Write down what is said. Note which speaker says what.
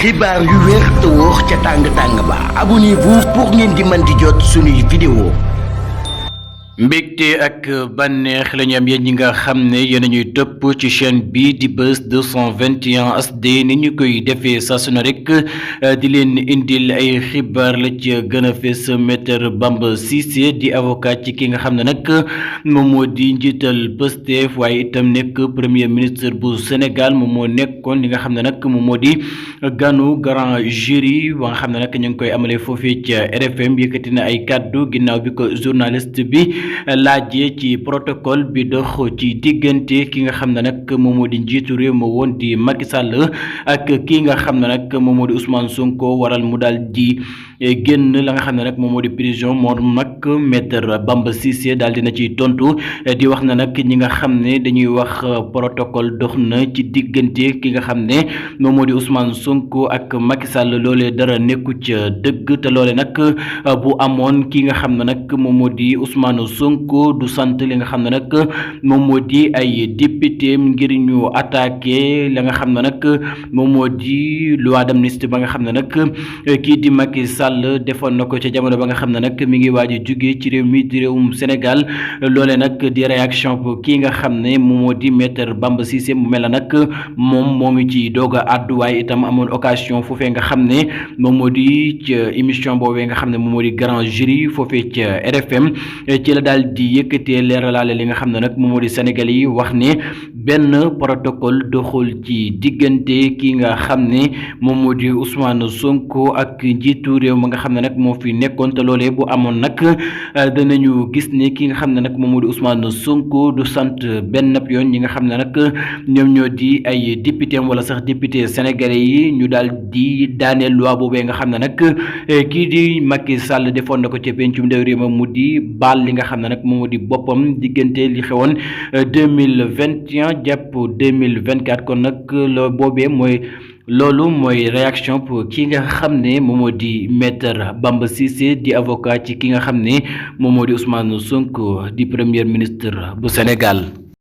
Speaker 1: xibaar yu wér te wóor ca tàng ba abonnez-vous pour ngeen di mën di jot suñuy vidéo. mbégte ak bànneex la ñu am yéen ñi nga xam ne yéen a ñuy topp ci chaîne bi di Buzz 221 HD ni ñu koy defee saa su ne rek di leen indil ay xibaar la ci gën a fees. Maître Bamba Cissé di avocat ci ki nga xam ne nag moom moo di njiital Pastef waaye itam nekk premier ministre bu Sénégal moom moo nekkoon li nga xam ne nag moom moo di ganu grand jury ba nga xam ne nag ñu ngi koy amalee foofee ci RFM yëkkati na ay kàddu ginnaaw bi ko journaliste bi laajee ci protocole bi dox ci diggante ki nga xam ne nag moom moo di njiitu réew ma woon di Macky Sall ak ki nga xam ne nag moom moo di Ousmane Sonko waral mu daal di génn la nga xam ne nag moom moo di prison moom nag Maître Bamba Cissé daal dina ciy tontu di wax na nag ñi nga xam ne dañuy wax protocole dox na ci diggante ki nga xam ne moom moo di Ousmane Sonko ak Macky Sall loolee dara nekku ca dëgg te loole nag bu amoon ki nga xam ne nag moom moo di Ousmane Sonko du sant li nga xam ne nag moom moo di ay député ngir ñu attaqué la nga xam ne nag moom moo di loi d'amnistie ba nga xam ne nag kii di Macky Sall defoon na ko ca jamono ba nga xam ne nag mi ngi waaj a jóge ci réew mi di réewum Sénégal loole nag di réaction bu kii nga xam ne moom moo di Maître Bamba Cissé mu mel na nag moom moo ngi ci doog a àddu waaye itam amoon occasion foofee nga xam ne moom moo di ci émission boobee nga xam ne moom moo di grand jury foofee ca RFM ci la daal di yëkkatee leeralaale li nga xam ne nag moom moo di Sénégal yi wax ne benn protocole doxul ci diggante ki nga xam ne moom moo di Ousmane Sonko ak njiitu réew ma nga xam ne nag moo fi nekkoon te loolee bu amoon nag danañu gis ne ki nga xam ne nag moom moo di Ousmane Sonko du sant benn yoon ñi nga xam ne nag ñoom ñoo di ay député wala sax député sénégalais yi ñu daal di daaneel loi boobee nga xam ne nag kii di Macky Sall defoon na ko ca pencum ndaw réew ma mu di baal li nga xam ne nag moom moo di boppam diggante li xewoon 2021 jàpp 2024 kon nag boobee loolu mooy réaction pour ki nga xam ne moom moo di Maître Bamba Cissé di avocat ci ki nga xam ne moom moo di Ousmane Sonko di premier ministre bu Sénégal.